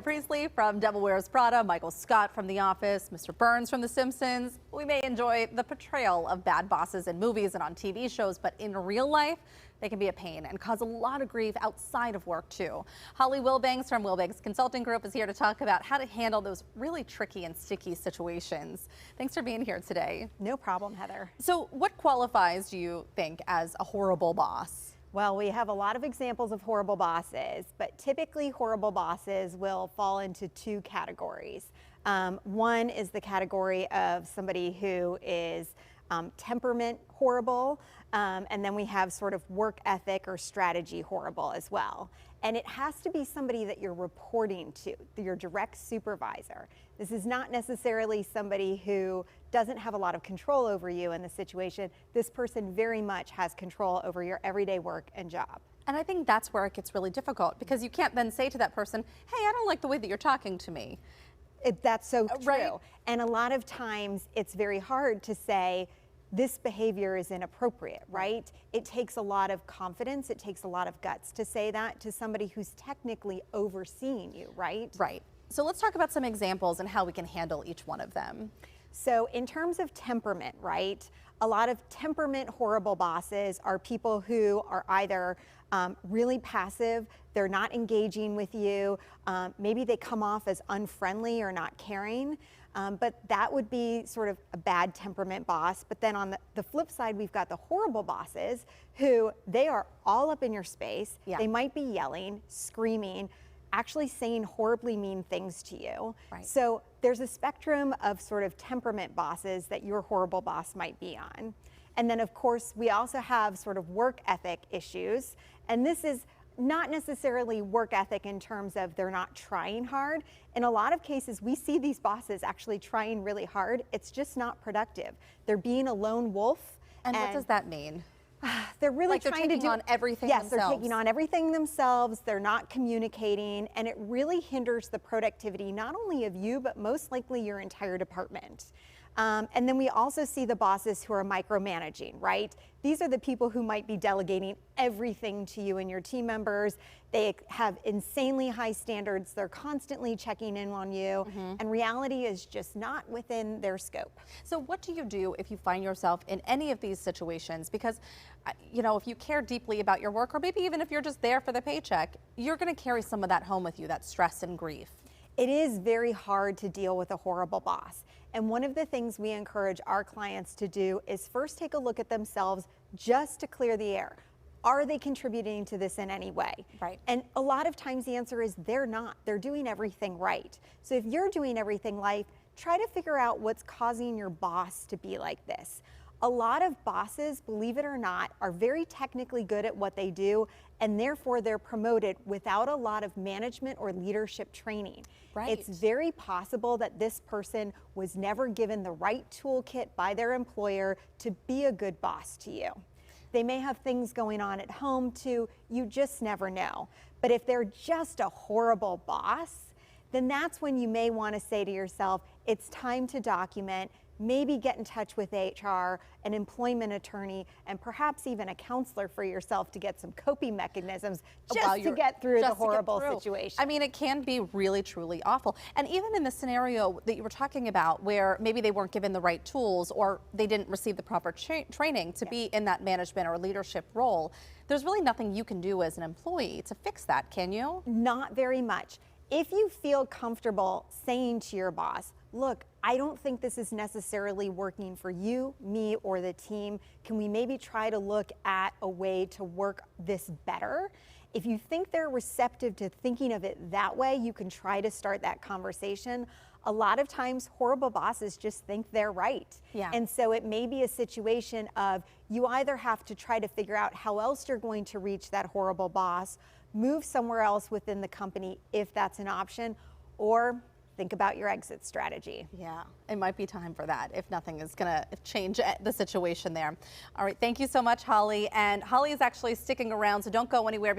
Priestley from Devil Wears Prada, Michael Scott from The Office, Mr. Burns from The Simpsons. We may enjoy the portrayal of bad bosses in movies and on TV shows, but in real life, they can be a pain and cause a lot of grief outside of work too. Holly Wilbanks from Wilbanks Consulting Group is here to talk about how to handle those really tricky and sticky situations. Thanks for being here today. No problem, Heather. So what qualifies, do you think, as a horrible boss? Well, we have a lot of examples of horrible bosses, but typically horrible bosses will fall into two categories. One is the category of somebody who is temperament horrible, and then we have sort of work ethic or strategy horrible as well. And it has to be somebody that you're reporting to, your direct supervisor. This is not necessarily somebody who doesn't have a lot of control over you in the situation. This person very much has control over your everyday work and job. And I think that's where it gets really difficult, because you can't then say to that person, hey, I don't like the way that you're talking to me. That's so true. Right. And a lot of times it's very hard to say, this behavior is inappropriate, right? It takes a lot of confidence, it takes a lot of guts to say that to somebody who's technically overseeing you, right? Right. So let's talk about some examples and how we can handle each one of them. So in terms of temperament, right? A lot of temperament horrible bosses are people who are either really passive, they're not engaging with you, maybe they come off as unfriendly or not caring. But that would be sort of a bad temperament boss. But then on the flip side, we've got the horrible bosses who they are all up in your space. Yeah. They might be yelling, screaming, actually saying horribly mean things to you. Right. So there's a spectrum of sort of temperament bosses that your horrible boss might be on. And then of course, we also have sort of work ethic issues. And this is not necessarily work ethic in terms of they're not trying hard. In a lot of cases, we see these bosses actually trying really hard. It's just not productive. They're being a lone wolf. And what does that mean? They're really like trying to do on everything yes, themselves. they're taking on everything themselves. They're not communicating, and it really hinders the productivity not only of you, but most likely your entire department. And then we also see the bosses who are micromanaging, right? These are the people who might be delegating everything to you and your team members. They have insanely high standards. They're constantly checking in on you, and reality is just not within their scope. So what do you do if you find yourself in any of these situations? Because, you know, if you care deeply about your work, or maybe even if you're just there for the paycheck, you're going to carry some of that home with you, that stress and grief. It is very hard to deal with a horrible boss. And one of the things we encourage our clients to do is first take a look at themselves just to clear the air. Are they contributing to this in any way? Right. And a lot of times the answer is they're not. They're doing everything right. So if you're doing everything right, try to figure out what's causing your boss to be like this. A lot of bosses, believe it or not, are very technically good at what they do, and therefore they're promoted without a lot of management or leadership training. Right. It's very possible that this person was never given the right toolkit by their employer to be a good boss to you. They may have things going on at home too, you just never know. But if they're just a horrible boss, then that's when you may want to say to yourself, it's time to document, maybe get in touch with HR, an employment attorney, and perhaps even a counselor for yourself to get some coping mechanisms just to get through the horrible situation. I mean, it can be really, truly awful. And even in the scenario that you were talking about, where maybe they weren't given the right tools or they didn't receive the proper training to be in that management or leadership role, there's really nothing you can do as an employee to fix that, can you? Not very much. If you feel comfortable saying to your boss, look, I don't think this is necessarily working for you, me, or the team. Can we maybe try to look at a way to work this better? If you think they're receptive to thinking of it that way, you can try to start that conversation. A lot of times, horrible bosses just think they're right. Yeah. And so it may be a situation of you either have to try to figure out how else you're going to reach that horrible boss, move somewhere else within the company if that's an option, or think about your exit strategy. Yeah, it might be time for that if nothing is going to change the situation there. All right, thank you so much, Holly. And Holly is actually sticking around, so don't go anywhere.